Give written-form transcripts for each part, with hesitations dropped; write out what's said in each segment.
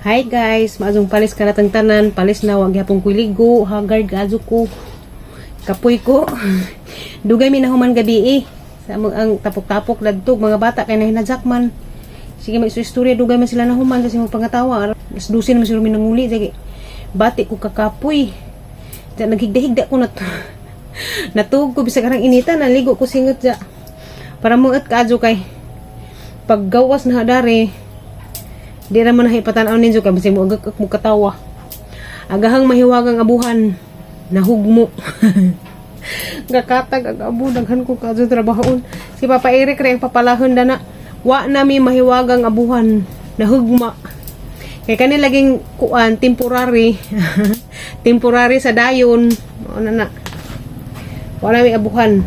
Hi guys, maazong palis ka natang tanan, palis na wag yapong kuligo, hagard gazo ko. Kapoy ko. Dugay mi nahuman gabi sa ang tapok-tapok dadtog mga bata kay nahinadjakman. Sige may istorya dugay man sila nahuman kasi mo pangatawa. Mas dusin man sila minanguli sige. Bati ko kakapoy. Ja naghigda-higda ko natug ko bisag karang inita naligo ko singot ja. Para muot kaadyo kay paggawas na hadari. Di naman nahipatan ang ninyo kay bisag mo agak mo katawa. Agahang mahiwagang abuhan nahugmo. Gakatag ag abu daghan ko kadto trabahon. Si Papa Eric ray ang papalahon dana. Wa nami mahiwagang abuhan nahugma. Kay kani laging kuan temporary. Temporary sa dayon. Ano na. Wa nami abuhan.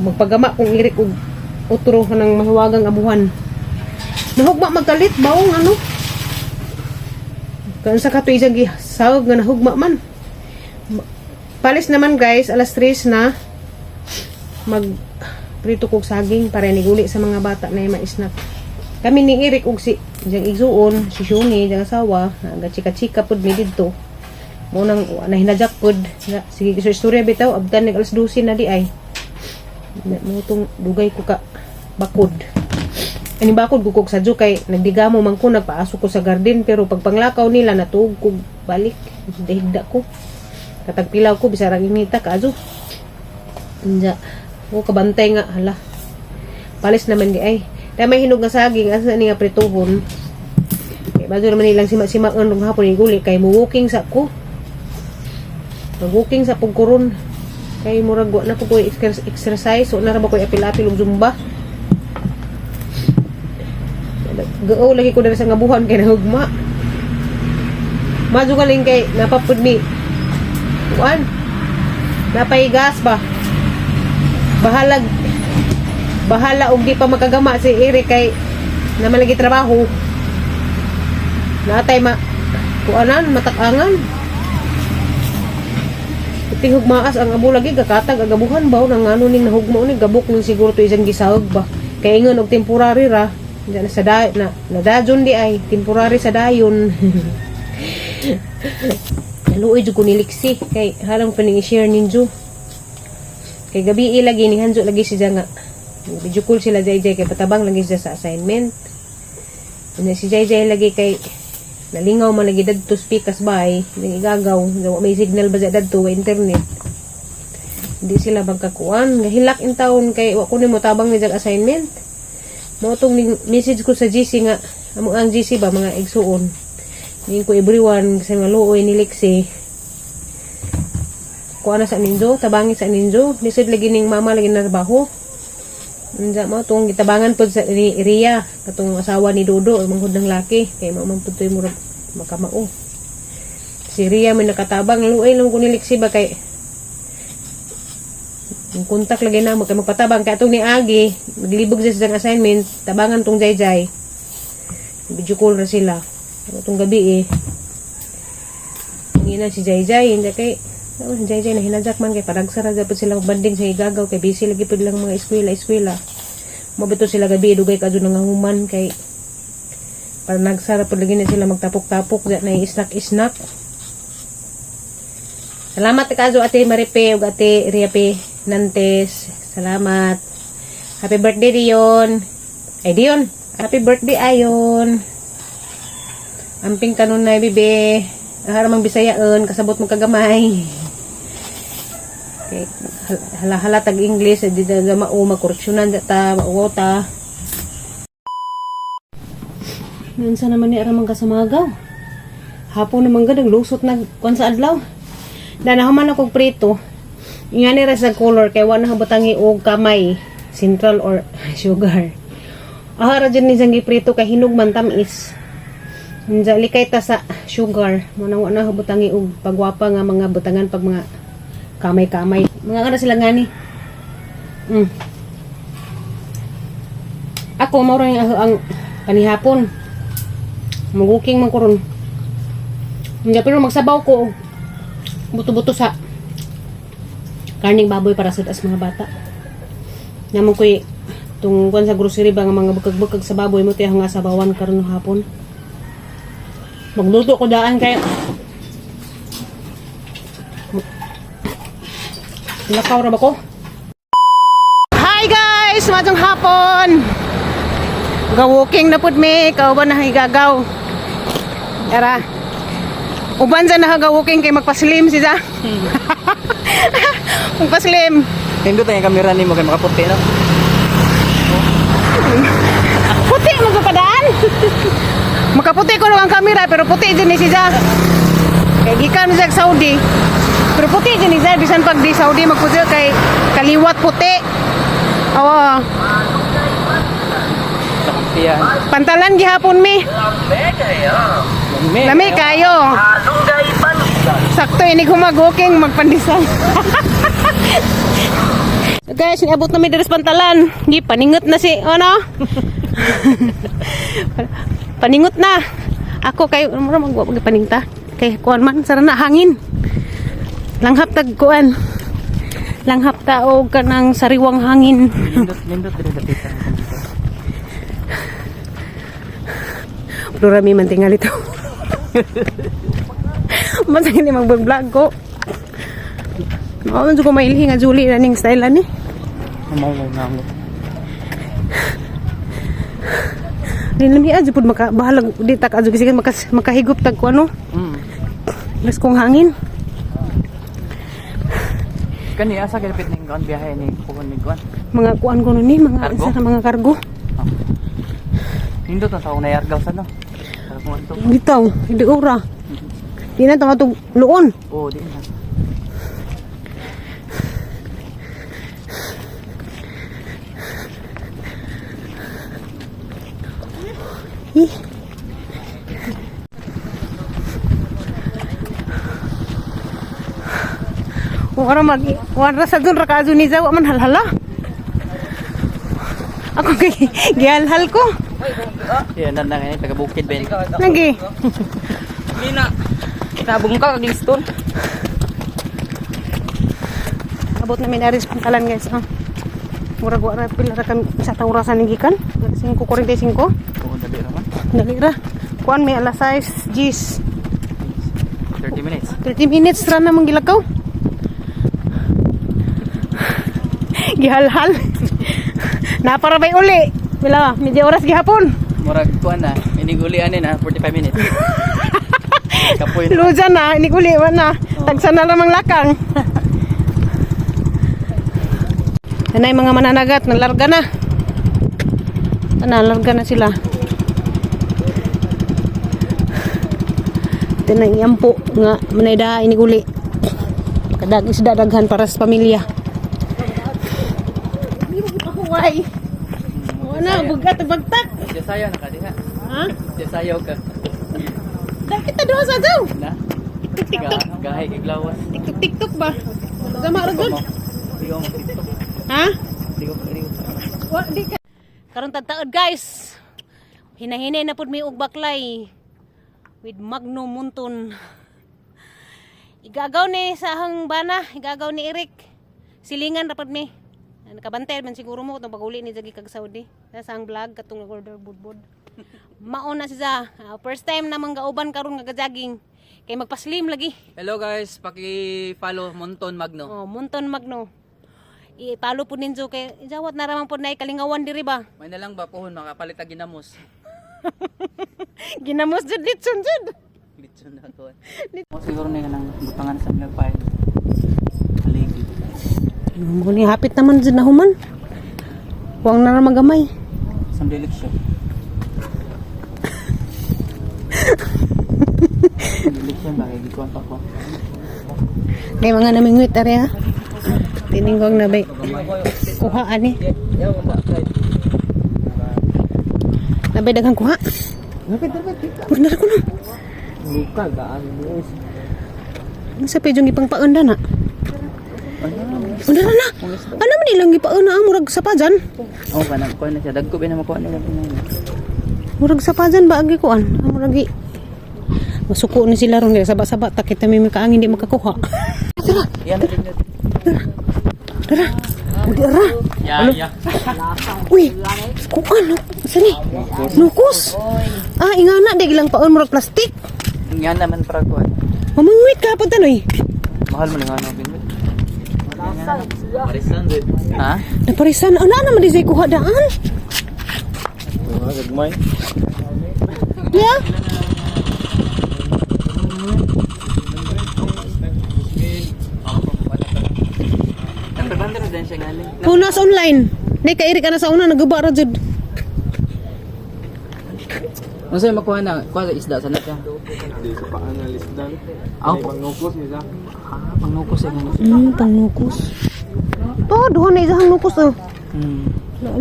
Magpagama kung Eric og utro kanang mahiwagang abuhan. Nahugma magkalit baong ano. Kan sa katuig sawag nga nahugma man. Palis naman guys, alas 3 na. Mag prito kog saging para niguli sa mga bata na ma-snack. Kami ni Eric ug si jang igsuon, si Shuni jang asawa, nga chika-chika pud mi didto. Mo nang nahinajak pud. Sige so istorya bitaw abtan nig alas 12 na di ay. Mo tong dugay ko ka bakod. Ani bakod gugog sa kay nagdigamo man ko nagpaasok ko sa garden pero pagpanglakaw nila natuog ko balik dahigda ko katagpilaw ko bisarang inita kaadyo anja ko kabantay nga hala palis naman di ay may hinog nga saging asa ni nga prituhon kay bago naman nilang sima-simaan rong hapon iguli kay walking sa ko walking sa pagkuron kay murag wa na ko exercise so na ra ba ko apil-apil og zumba. Gao lagi ko dala sa ngabuhan kay nahugma. Madyo galing kay napapud mi. Kuan. Napay gas ba? Bahala og di pa makagama si Eric kay na malagi trabaho. Natay kuanan matakangan. Ting hugmaas ang abo lagi gakatag agabuhan ba nang ano ning nahugma ni gabok ning siguro to isang gisahog ba. Kay ingon og temporary ra. Diyan sa nadajon di ay temporary sa dayon. Luoy jud ko niliksi kay halang paning i-share ninyo. Kay gabi lagi ni Hanjo lagi si nga. Video call sila JJ kay patabang lagi siya sa assignment. Ano si JJ lagi kay nalingaw man lagi dadto speakers bay, ning igagaw, may signal ba dadto wa internet. Hindi sila magkakuan, gahilak in taon kay wa ko nimo tabang ni assignment. Motong message ko sa GC nga amo ang GC ba mga igsuon ning ko everyone sa mga luoy ni Lexi ko ana sa ninjo tabangi sa ninjo lisod lagi ning mama lagi na trabaho unsa mo tong gitabangan pud sa area katong asawa ni Dodo manghud ng laki kay mao man pud toy murag makamao si Ria may nakatabang luoy lang ko ni Lexi ba kay yung kontak lagi na mo kay magpatabang kay atong ni Agi naglibog sa assignment tabangan tong Jayjay video call ra sila atong gabi ngina si Jayjay hindi kay si Jayjay na hinajak man kay paragsara dapat sila banding sa igagaw kay busy lagi pud lang mga eskwela mabito sila gabi dugay kadto nangahuman kay para nagsara pud lagi na sila magtapok-tapok na snack. Salamat kazo Ate Maripe ug Ate Riape Nantes. Salamat. Happy birthday Dion. Ay Dion, happy birthday ayon. Amping kanon na bibe. Haramang Bisayaon kasabot mo kagamay. Okay. Hala tag English di da mao makorreksyonan ta mauwata. Nansa naman ni aramang kasamagaw. Hapon naman gadang lusot na kon sa adlaw. Danahaman ako prito. Ingani ra sa color kay wa na habutangi og kamay, central or sugar. Ahara dyan ni sang giprito kay hinog man tamis. Unja likay ta sa sugar, mo na wa na habutangi og pagwapa nga mga butangan pag mga kamay-kamay. Mga kada sila ngani. Ako mao ra ang kanihapon. Maguking man ko ron. Unja pero magsabaw ko og buto-buto sa karning baboy para sa taas mga bata. Namon ko'y tungkol sa grocery ba nga mga bukag-bukag sa baboy mo tiya nga sabawan karon hapon. Magluto ko daan kay lakaw ra ba ko? Hi guys! Madong hapon! Ga-walking na pud mi. Kauban na higagaw. Tara. Uban sa nahaga-walking kay magpaslim siya. Magpaslim. Tindot ang kamera ni mo kay makaputi no. Puti magpapadaan. Makaputi ko lang ang kamera pero puti din ni siya. Kay gikan siya sa Saudi. Pero puti din ni siya bisan pag di Saudi magputi kay kaliwat puti. Awa. Yan. Pantalan gihapon mi. Lami kayo. Sakto ini gumag-walking magpandisal. Guys, niabot na mi deres pantalan. Di paningot na si ano? Paningot na. Ako kay mura magpaningta. Kay kuan man sara na hangin. Langhap tag kuan. Langhap ta og kanang sariwang hangin. Nindot dire dapita. Rami man tingal ito. Mas hindi mag-vlog ko. Ano ko mailhi nga Julie running style ani. Mau na mo. Dinami aja pud bahalag di tak aja kasi makahigop tag ko ano. Las kong hangin. Kani asa kay pit ning kon biyahe ni kuan ni kuan. Mga kuan ko ni mga Kargo? isa mga kargo. Nindot ang tao na yargaw sa no. Bitaw, hindi ora. Di na tawag luon. Oh, di na. Ih. Orang warna sa dun raka ni zawa man halhala. Ako kay gihalhal ko. Yan na ngayon taga Bukid Ben. Lagi. Mina. Nabong ka kag stone. Abot na minaris pantalan guys. Murag wala pila ra kami sa taurasan ng gikan. 5:45. Oo, dali ra man. Dali ra. Kuan may alas 6 G's. 30 minutes. 30 minutes ra na mong gilakaw. Gihalhal. Naparabay uli. Pila, medyo oras gihapon. Murag kuan na, iniguli ani na 45 minutes. Kapoy na. Luja na, iniguli man na. Tagsa na lamang lakang. Anay mga mananagat, nalarga na. Nalarga na sila. Ito na iyampo nga manayda iniguli. Kadag isda daghan para sa pamilya. Huwag na, bugat bagtak. Desayo na ka diha. Ha? Desayo ka. Dahil kita doon sa daw. Na. TikTok. Gahay kay glawas. TikTok ba? Sama ra gud. Di ko mo TikTok. Ha? Di ko. Wa di ka. Karon tagtaod guys. Hinahinay na pud mi og baklay with Magnum Munton. Igagaw ni sa hang bana, igagaw ni Eric. Silingan ra pud mi. Nakabantay man siguro mo itong pag-uli ni Jagi kag Saudi. Nasa ang vlog katong nag-order budbud. Mauna siya. First time namang gauban karon nga jogging. Kay magpaslim lagi. Hello guys, paki-follow Monton Magno. Oh, Munton Magno. I-follow po ninyo kay jawat na ramang po na kalingawan diri ba? May na lang ba pohon makapalit og ginamos. Ginamos jud litson jud. Litson na to. Mo siguro na nang butangan sa nagpay. Haligi. Muni hapit naman jud na human. Huwag na magamay. Some deliction. Deliction ba kay gikuan pa ko. Nay mga namingwit ari ha. Tininggong na bay. Kuha ani. Nabay daghang kuha. Bener ko na. Luka gaan guys. Ang sa pejong ipangpaunda na. Una na. Ano man ilang gipauna ang murag sapajan? Oh, kanang kuan na siya dagko ba na makuha nila pinay. Murag sapajan ba agi kuan? Ang murag masuko ni sila ron saba-saba takit na may makaangin di makakuha. Tara. Yan na din. Tara. Udi ara. Ya. Uy, kuan. Sani? Nukos. Ah, ingana di ilang paon murag plastik. Yan naman para kuan. Mamingwit ka po tanoy. Mahal mo lang ano binwit. Marisan din. Ha? Naparisan ana naman di say kuha daan. Gagmay. Ya. Nagpabanda na din siya galing. Punas online. Nay kairi ka na sa una naguba ra jud. Unsa yung makuha na? Kuha sa isda sa siya. Di sa pa-analyst dan. Aw, Pangukos niya. pangnukos yan. Pangnukos. Oh, duha na isang nukos oh.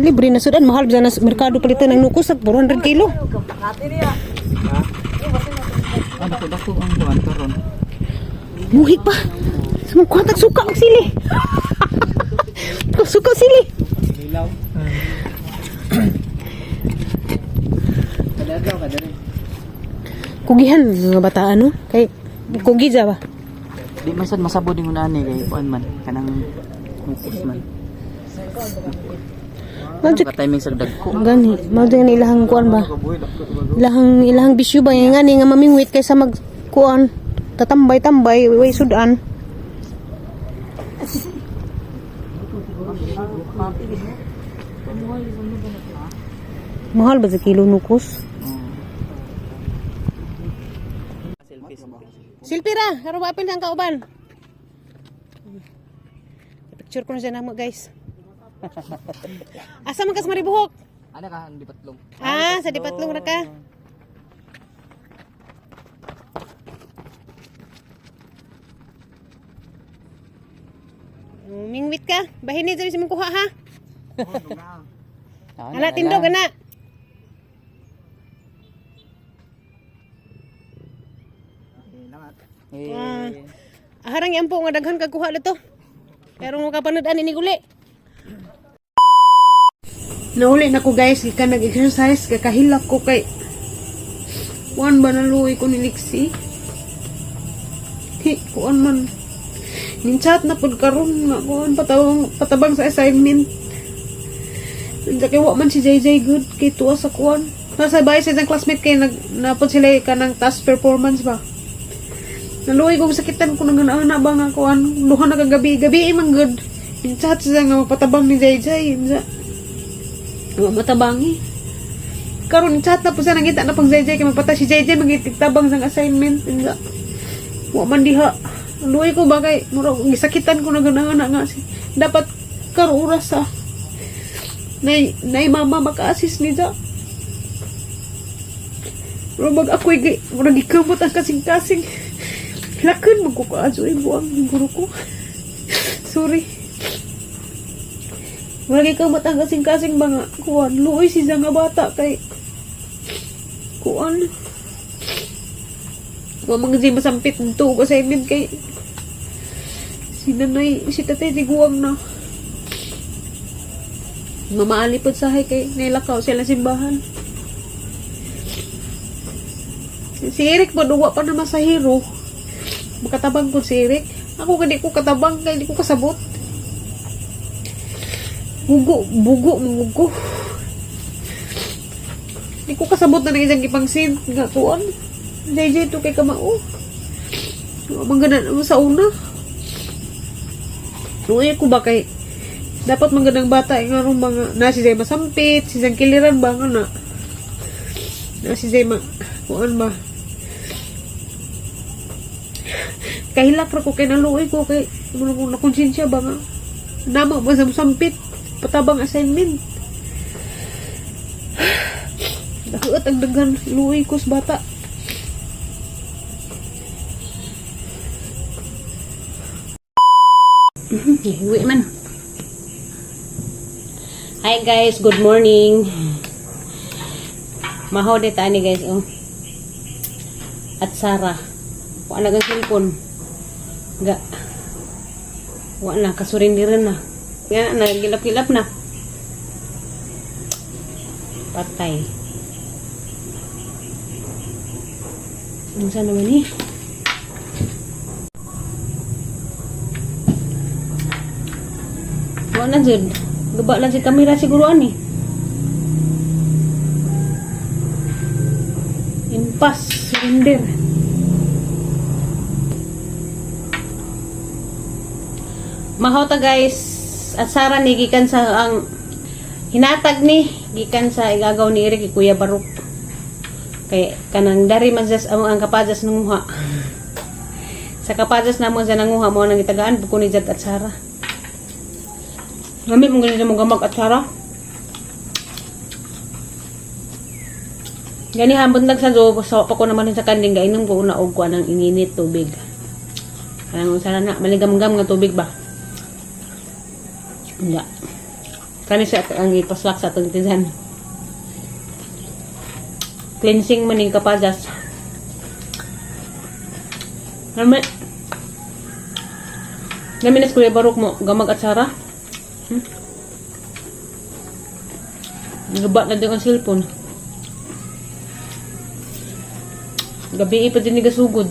Libre na sudan mahal sa merkado palitan ng nukos sa 400 kilo. Ah, dako ang kuan karon. Muhig pa. Sumong kuhatag suka ang sili. Suka sili. Ilaw. Kadagaw ka dali. Kugihan mga bata ano? Kay kugi ja ba? Di man sad masabod yung nani kay kuan man kanang nukos man. Magic Ka timing sa dagko. gani. Mao din ilahang kuan ba? Ilahang bisyo ba nga ni nga mamingwit kaysa mag kuan tatambay-tambay way sudan. Mahal ba sa kilo nukos? Silpira, karo wapin ang kauban. Picture ko na siya namo guys. Asa man kas maribuhok? Ana ka hindi patlong. Ah, sa dipatlong ra ka. Mingwit ka. Bahin ni si mong kuha ha. Ala tindog ana. Aharang yan po nga daghan kag kuha dito. Pero mo kapanood ani ni guli. Nauli na ko guys, ika nag-exercise, kakahilak ko kay kuan ba naluoy ko ni Lixie. Kuan man. Ninchat na pud karon nga kuan patabang sa assignment. Nandiya kay wa man si JJ good kay tuwa sa kuan. Nasa bahay sa isang classmate kay napod sila ka ng task performance ba. Naluoy ko sakitan ko nang ana ba nga kuan. Duha na kagabi, gabi man good. Ninchat siya nga patabang ni JJ. Matabangi. Karon chat na po siya nangita na pang JJ kay magpata si JJ magitigtabang sang assignment. Wa man diha. Luoy ko bagay mura gisakitan ko na ganahan nga si. Dapat karo oras sa nay mama maka-assist ni da. Pero mag ako'y mura gikamot ang kasing-kasing. Lakan magkukaadyo buang guru ko. Sorry. Lagi ka matang kasing-kasing mga kuan. Luoy si nga bata kay kuan. Wa mga di masampit nito ko sa imin kay si nanay, si tatay tiguang na. Mamaalipod sahay kay nailakaw sila simbahan. Si Eric po duwa pa naman sa hero. Makatabang ko si Eric. Ako hindi ko katabang kay hindi ko kasabot. Bugo. Di ko kasabot na ng isang ipangsin. Nga kuan. JJ to kay kamao. Mangganan mo sa una. Nuoy ko ba kay dapat mangganang bata nga ron mga na si Zay masampit, si Zang kiliran ba nga na. Na si Zay kuan ba. Kahilak ra ko kay naluoy ko kay na konsensya ba nga. Namo ba sa sampit. Patabang assignment. Dakuot ang daghan luoy ko sa bata. Uwi man. Hi guys, good morning. Mahaw de tani guys oh. At Sarah. Wa na gang cellphone. Ga. Wa na kasurindiran na. Yan, nagilap-kilap na. Patay. Ano saan naman eh? Wala na dyan. Gaba lang si kamera siguro ani. Impas. Surrender. mahota guys. At Sara ni gikan sa ang hinatag ni gikan sa igagaw ni Eric Kuya Barok. Kay kanang dari man jas ang kapadas nanguha. Sa kapadas namo sa nanguha mo nang itagaan buko ni Jad at Sara. Gamit mo ganito mo gamag at Sara. Gani hambon sa do sa pa ko naman sa kanding gainom ko una og kuan ng inginit tubig. Kanang sana na maligam-gam nga tubig ba. Nya. Kani sa ang ipaslak sa atong tiyan. Cleansing man ning kapadas. Naman. Gaminas Kuya Barok mo gamag at Sara. Gaba na din ang cellphone. Gabi pa din ni gasugod.